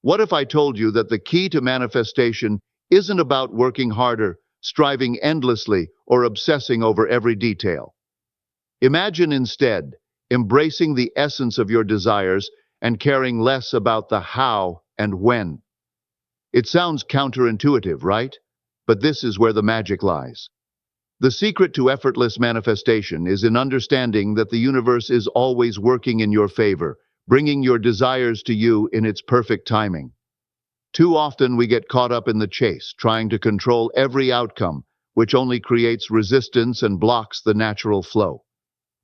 What if I told you that the key to manifestation isn't about working harder, striving endlessly, or obsessing over every detail? Imagine instead embracing the essence of your desires and caring less about the how and when. It sounds counterintuitive, right? But this is where the magic lies. The secret to effortless manifestation is in understanding that the universe is always working in your favor, bringing your desires to you in its perfect timing. Too often we get caught up in the chase, trying to control every outcome, which only creates resistance and blocks the natural flow.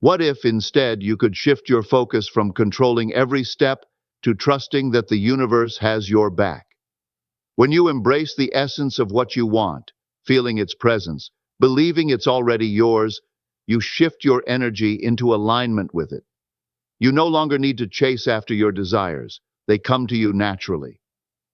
What if instead you could shift your focus from controlling every step to trusting that the universe has your back? When you embrace the essence of what you want, feeling its presence, believing it's already yours, you shift your energy into alignment with it. You no longer need to chase after your desires. They come to you naturally.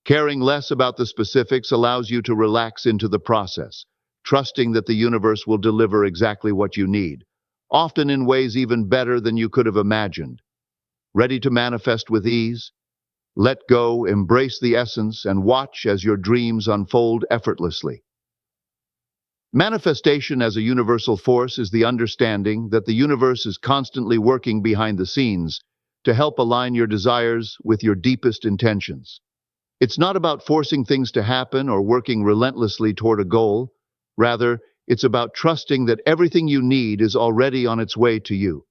Caring less about the specifics allows you to relax into the process, trusting that the universe will deliver exactly what you need, often in ways even better than you could have imagined. Ready to manifest with ease? Let go, embrace the essence, and watch as your dreams unfold effortlessly. Manifestation as a universal force is the understanding that the universe is constantly working behind the scenes to help align your desires with your deepest intentions. It's not about forcing things to happen or working relentlessly toward a goal. Rather, it's about trusting that everything you need is already on its way to you.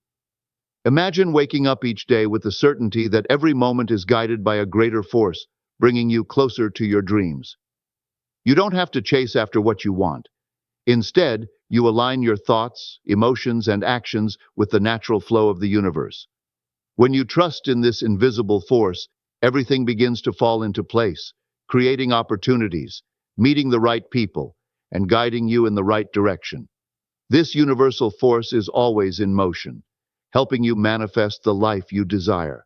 Imagine waking up each day with the certainty that every moment is guided by a greater force, bringing you closer to your dreams. You don't have to chase after what you want. Instead, you align your thoughts, emotions, and actions with the natural flow of the universe. When you trust in this invisible force, everything begins to fall into place, creating opportunities, meeting the right people, and guiding you in the right direction. This universal force is always in motion, helping you manifest the life you desire.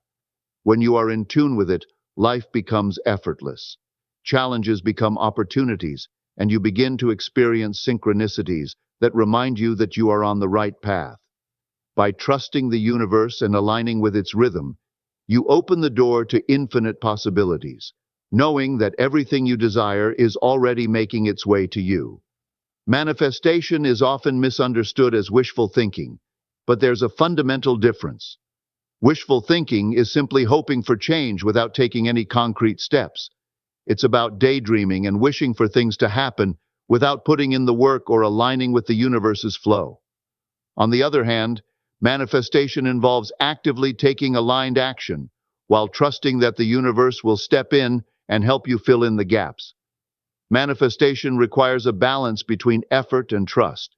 When you are in tune with it, life becomes effortless. Challenges become opportunities, and you begin to experience synchronicities that remind you that you are on the right path. By trusting the universe and aligning with its rhythm, you open the door to infinite possibilities, knowing that everything you desire is already making its way to you. Manifestation is often misunderstood as wishful thinking, but there's a fundamental difference. Wishful thinking is simply hoping for change without taking any concrete steps. It's about daydreaming and wishing for things to happen without putting in the work or aligning with the universe's flow. On the other hand, manifestation involves actively taking aligned action while trusting that the universe will step in and help you fill in the gaps. Manifestation requires a balance between effort and trust.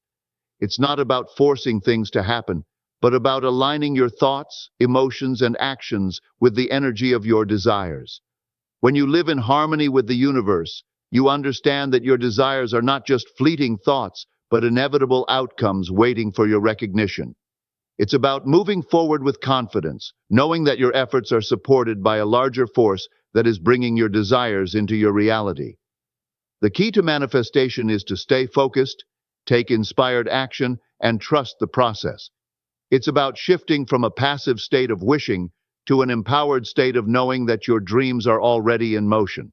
It's not about forcing things to happen, but about aligning your thoughts, emotions, and actions with the energy of your desires. When you live in harmony with the universe, you understand that your desires are not just fleeting thoughts, but inevitable outcomes waiting for your recognition. It's about moving forward with confidence, knowing that your efforts are supported by a larger force that is bringing your desires into your reality. The key to manifestation is to stay focused, take inspired action, and trust the process. It's about shifting from a passive state of wishing to an empowered state of knowing that your dreams are already in motion.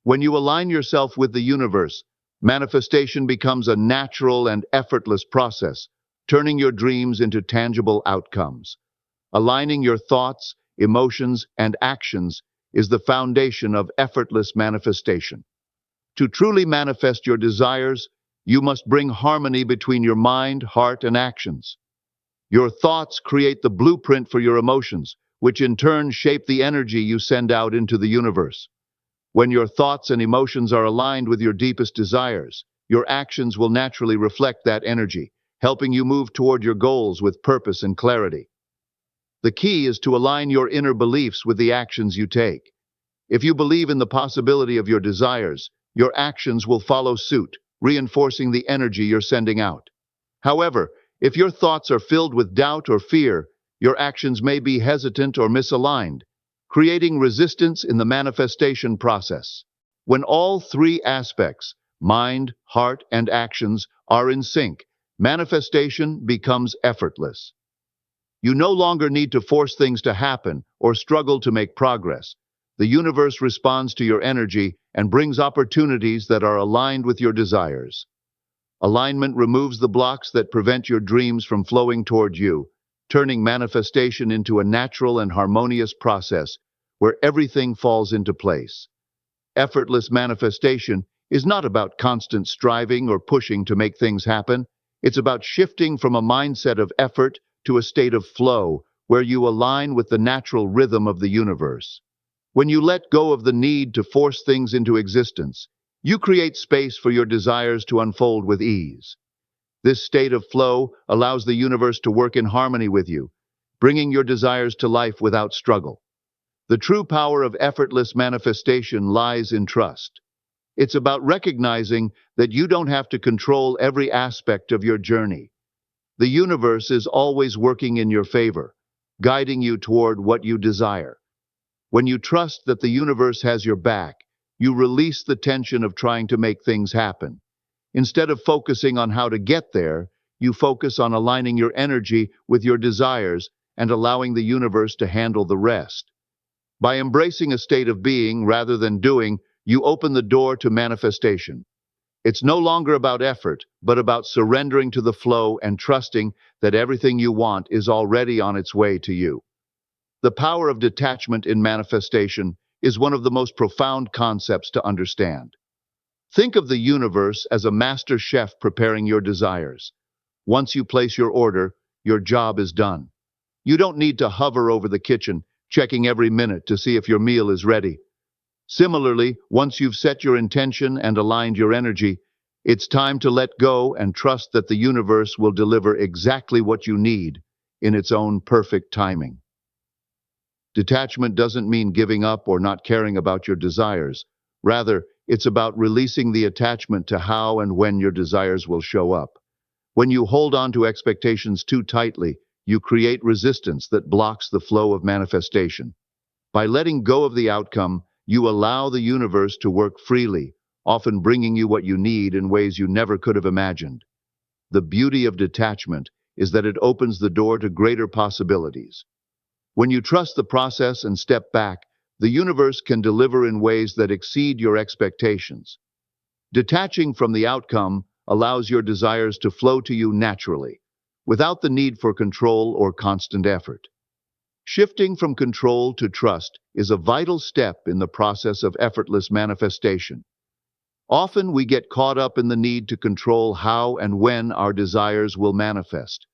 When you align yourself with the universe, manifestation becomes a natural and effortless process, turning your dreams into tangible outcomes. Aligning your thoughts, emotions, and actions is the foundation of effortless manifestation. To truly manifest your desires, you must bring harmony between your mind, heart, and actions. Your thoughts create the blueprint for your emotions, which in turn shape the energy you send out into the universe. When your thoughts and emotions are aligned with your deepest desires, your actions will naturally reflect that energy, helping you move toward your goals with purpose and clarity. The key is to align your inner beliefs with the actions you take. If you believe in the possibility of your desires, your actions will follow suit, reinforcing the energy you're sending out. However, if your thoughts are filled with doubt or fear, your actions may be hesitant or misaligned, creating resistance in the manifestation process. When all three aspects, mind, heart, and actions, are in sync, manifestation becomes effortless. You no longer need to force things to happen or struggle to make progress. the universe responds to your energy and brings opportunities that are aligned with your desires. Alignment removes the blocks that prevent your dreams from flowing toward you, turning manifestation into a natural and harmonious process where everything falls into place. Effortless manifestation is not about constant striving or pushing to make things happen. It's about shifting from a mindset of effort to a state of flow where you align with the natural rhythm of the universe. When you let go of the need to force things into existence, you create space for your desires to unfold with ease. This state of flow allows the universe to work in harmony with you, bringing your desires to life without struggle. The true power of effortless manifestation lies in trust. It's about recognizing that you don't have to control every aspect of your journey. The universe is always working in your favor, guiding you toward what you desire. When you trust that the universe has your back, you release the tension of trying to make things happen. Instead of focusing on how to get there, you focus on aligning your energy with your desires and allowing the universe to handle the rest. By embracing a state of being rather than doing, you open the door to manifestation. It's no longer about effort, but about surrendering to the flow and trusting that everything you want is already on its way to you. The power of detachment in manifestation is one of the most profound concepts to understand. Think of the universe as a master chef preparing your desires. Once you place your order, your job is done. You don't need to hover over the kitchen, checking every minute to see if your meal is ready. Similarly, once you've set your intention and aligned your energy, it's time to let go and trust that the universe will deliver exactly what you need in its own perfect timing. Detachment doesn't mean giving up or not caring about your desires. Rather, it's about releasing the attachment to how and when your desires will show up. When you hold on to expectations too tightly, you create resistance that blocks the flow of manifestation. By letting go of the outcome, you allow the universe to work freely, often bringing you what you need in ways you never could have imagined. The beauty of detachment is that it opens the door to greater possibilities. When you trust the process and step back, the universe can deliver in ways that exceed your expectations. Detaching from the outcome allows your desires to flow to you naturally, without the need for control or constant effort. Shifting from control to trust is a vital step in the process of effortless manifestation. Often we get caught up in the need to control how and when our desires will manifest,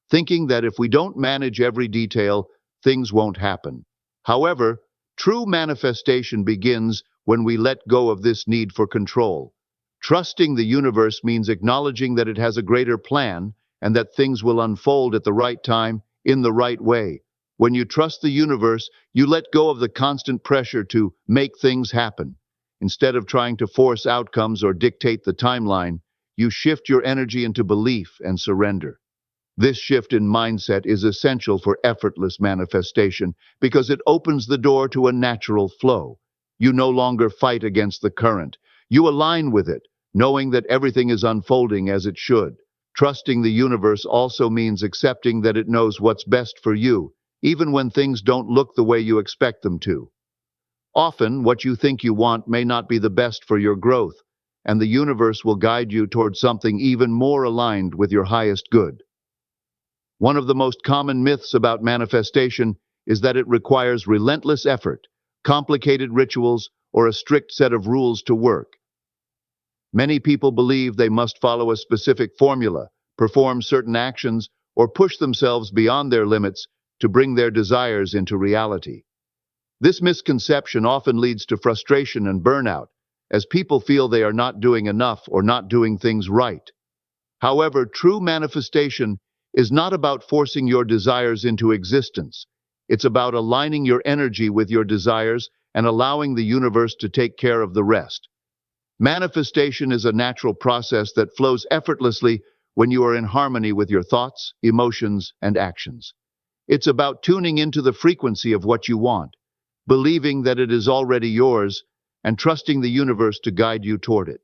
thinking that if we don't manage every detail, things won't happen. However, true manifestation begins when we let go of this need for control. Trusting the universe means acknowledging that it has a greater plan and that things will unfold at the right time, in the right way. When you trust the universe, you let go of the constant pressure to make things happen. Instead of trying to force outcomes or dictate the timeline, you shift your energy into belief and surrender. This shift in mindset is essential for effortless manifestation because it opens the door to a natural flow. You no longer fight against the current. You align with it, knowing that everything is unfolding as it should. Trusting the universe also means accepting that it knows what's best for you, even when things don't look the way you expect them to. Often, what you think you want may not be the best for your growth, and the universe will guide you toward something even more aligned with your highest good. One of the most common myths about manifestation is that it requires relentless effort, complicated rituals, or a strict set of rules to work. Many people believe they must follow a specific formula, perform certain actions, or push themselves beyond their limits to bring their desires into reality. This misconception often leads to frustration and burnout, as people feel they are not doing enough or not doing things right. However, true manifestation is not about forcing your desires into existence. It's about aligning your energy with your desires and allowing the universe to take care of the rest. Manifestation is a natural process that flows effortlessly when you are in harmony with your thoughts, emotions, and actions. It's about tuning into the frequency of what you want, believing that it is already yours, and trusting the universe to guide you toward it.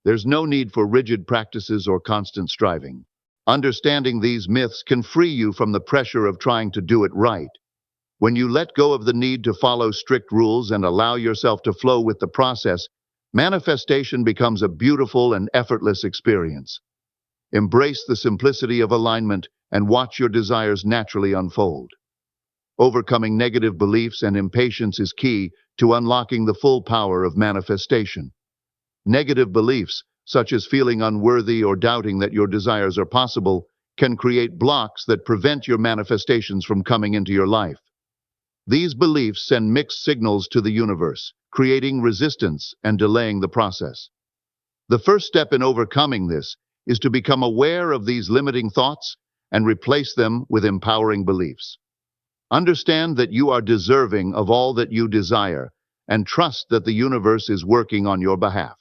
There's no need for rigid practices or constant striving. Understanding these myths can free you from the pressure of trying to do it right. When you let go of the need to follow strict rules and allow yourself to flow with the process, manifestation becomes a beautiful and effortless experience. Embrace the simplicity of alignment and watch your desires naturally unfold. Overcoming negative beliefs and impatience is key to unlocking the full power of manifestation. Negative beliefs, such as feeling unworthy or doubting that your desires are possible, can create blocks that prevent your manifestations from coming into your life. These beliefs send mixed signals to the universe, creating resistance and delaying the process. The first step in overcoming this is to become aware of these limiting thoughts and replace them with empowering beliefs. Understand that you are deserving of all that you desire and trust that the universe is working on your behalf.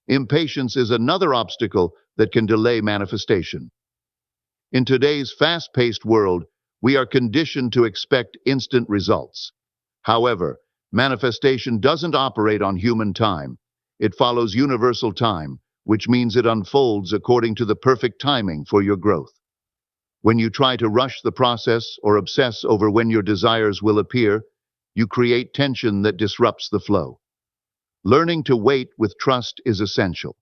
Impatience is another obstacle that can delay manifestation. In today's fast-paced world, we are conditioned to expect instant results. However, manifestation doesn't operate on human time. It follows universal time, which means it unfolds according to the perfect timing for your growth. When you try to rush the process or obsess over when your desires will appear, you create tension that disrupts the flow. Learning to wait with trust is essential.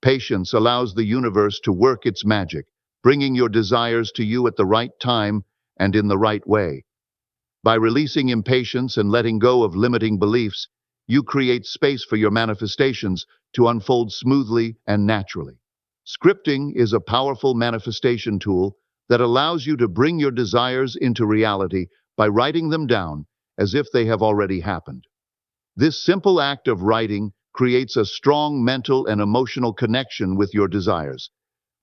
Patience allows the universe to work its magic, bringing your desires to you at the right time and in the right way. By releasing impatience and letting go of limiting beliefs, you create space for your manifestations to unfold smoothly and naturally. Scripting is a powerful manifestation tool that allows you to bring your desires into reality by writing them down as if they have already happened. This simple act of writing creates a strong mental and emotional connection with your desires,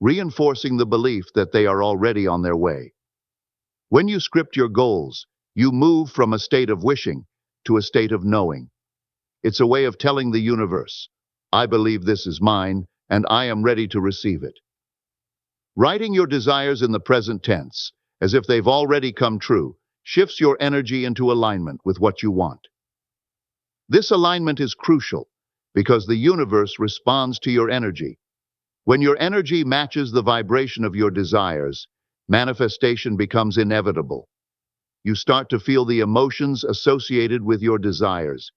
reinforcing the belief that they are already on their way. When you script your goals, you move from a state of wishing to a state of knowing. It's a way of telling the universe, I believe this is mine, and I am ready to receive it. Writing your desires in the present tense, as if they've already come true, shifts your energy into alignment with what you want. This alignment is crucial because the universe responds to your energy. When your energy matches the vibration of your desires, manifestation becomes inevitable. You start to feel the emotions associated with your desires,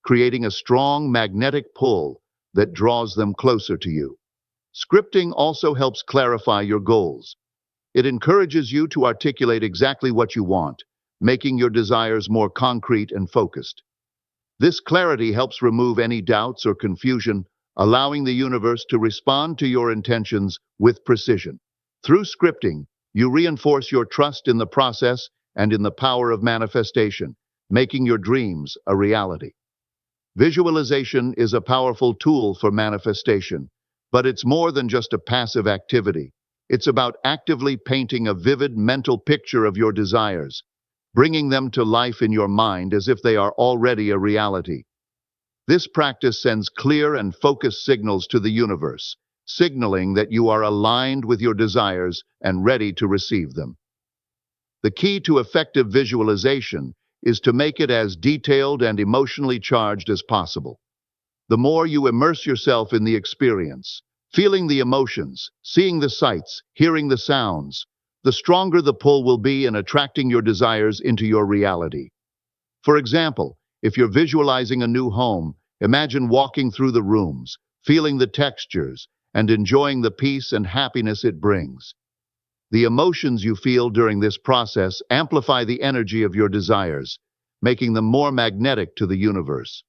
creating a strong magnetic pull that draws them closer to you. Scripting also helps clarify your goals. It encourages you to articulate exactly what you want, making your desires more concrete and focused. This clarity helps remove any doubts or confusion, allowing the universe to respond to your intentions with precision. Through scripting, you reinforce your trust in the process and in the power of manifestation, making your dreams a reality. Visualization is a powerful tool for manifestation, but it's more than just a passive activity. It's about actively painting a vivid mental picture of your desires, bringing them to life in your mind as if they are already a reality. This practice sends clear and focused signals to the universe, signaling that you are aligned with your desires and ready to receive them. The key to effective visualization is to make it as detailed and emotionally charged as possible. The more you immerse yourself in the experience, feeling the emotions, seeing the sights, hearing the sounds, the stronger the pull will be in attracting your desires into your reality. For example, if you're visualizing a new home, imagine walking through the rooms, feeling the textures, and enjoying the peace and happiness it brings. The emotions you feel during this process amplify the energy of your desires, making them more magnetic to the universe.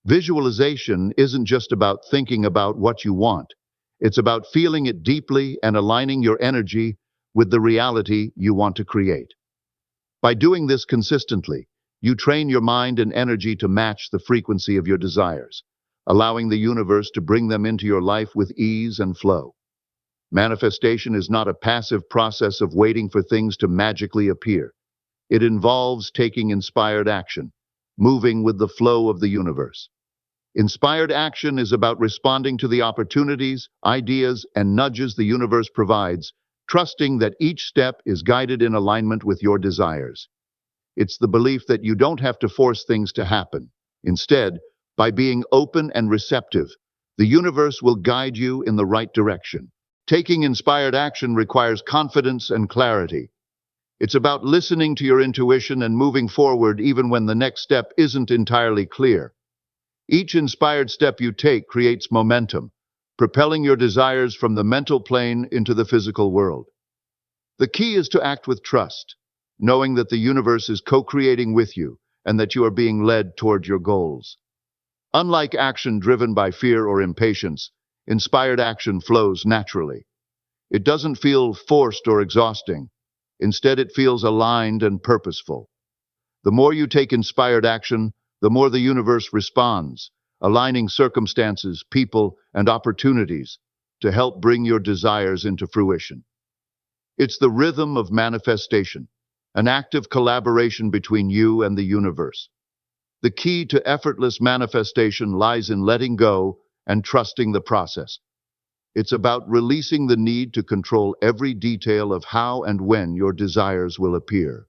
Visualization isn't just about thinking about what you want. It's about feeling it deeply and aligning your energy with the reality you want to create. By doing this consistently, you train your mind and energy to match the frequency of your desires, allowing the universe to bring them into your life with ease and flow. Manifestation is not a passive process of waiting for things to magically appear. It involves taking inspired action, moving with the flow of the universe. Inspired action is about responding to the opportunities, ideas, and nudges the universe provides, trusting that each step is guided in alignment with your desires. It's the belief that you don't have to force things to happen. Instead, by being open and receptive, the universe will guide you in the right direction. Taking inspired action requires confidence and clarity. It's about listening to your intuition and moving forward even when the next step isn't entirely clear. Each inspired step you take creates momentum, propelling your desires from the mental plane into the physical world. The key is to act with trust, knowing that the universe is co-creating with you and that you are being led toward your goals. Unlike action driven by fear or impatience, inspired action flows naturally. It doesn't feel forced or exhausting. Instead, it feels aligned and purposeful. The more you take inspired action, the more the universe responds, aligning circumstances, people, and opportunities to help bring your desires into fruition. It's the rhythm of manifestation, an active collaboration between you and the universe. The key to effortless manifestation lies in letting go and trusting the process. It's about releasing the need to control every detail of how and when your desires will appear.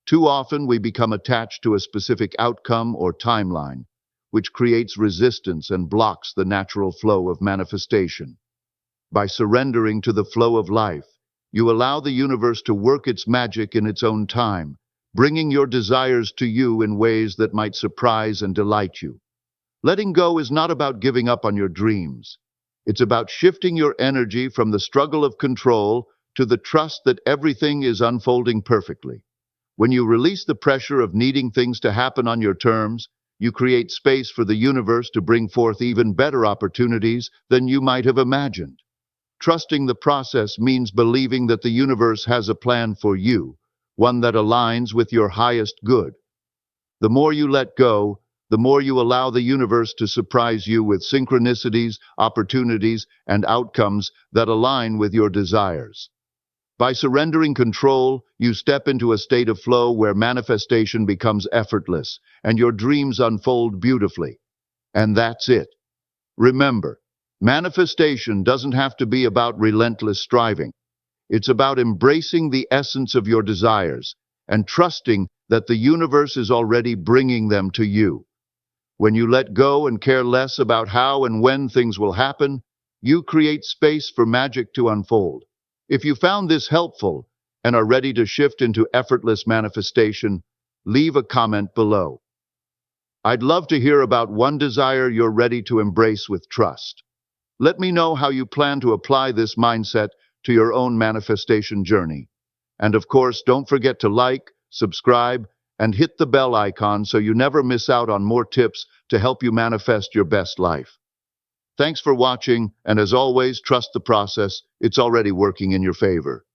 Too often we become attached to a specific outcome or timeline, which creates resistance and blocks the natural flow of manifestation. By surrendering to the flow of life, you allow the universe to work its magic in its own time, bringing your desires to you in ways that might surprise and delight you. Letting go is not about giving up on your dreams. It's about shifting your energy from the struggle of control to the trust that everything is unfolding perfectly. When you release the pressure of needing things to happen on your terms, you create space for the universe to bring forth even better opportunities than you might have imagined. Trusting the process means believing that the universe has a plan for you, one that aligns with your highest good. The more you let go, the more you allow the universe to surprise you with synchronicities, opportunities, and outcomes that align with your desires. By surrendering control, you step into a state of flow where manifestation becomes effortless and your dreams unfold beautifully. And that's it. Remember, manifestation doesn't have to be about relentless striving. It's about embracing the essence of your desires and trusting that the universe is already bringing them to you. When you let go and care less about how and when things will happen, you create space for magic to unfold. If you found this helpful and are ready to shift into effortless manifestation, leave a comment below. I'd love to hear about one desire you're ready to embrace with trust. Let me know how you plan to apply this mindset to your own manifestation journey. And of course, don't forget to like, subscribe, and hit the bell icon so you never miss out on more tips to help you manifest your best life. Thanks for watching, and as always, trust the process. It's already working in your favor.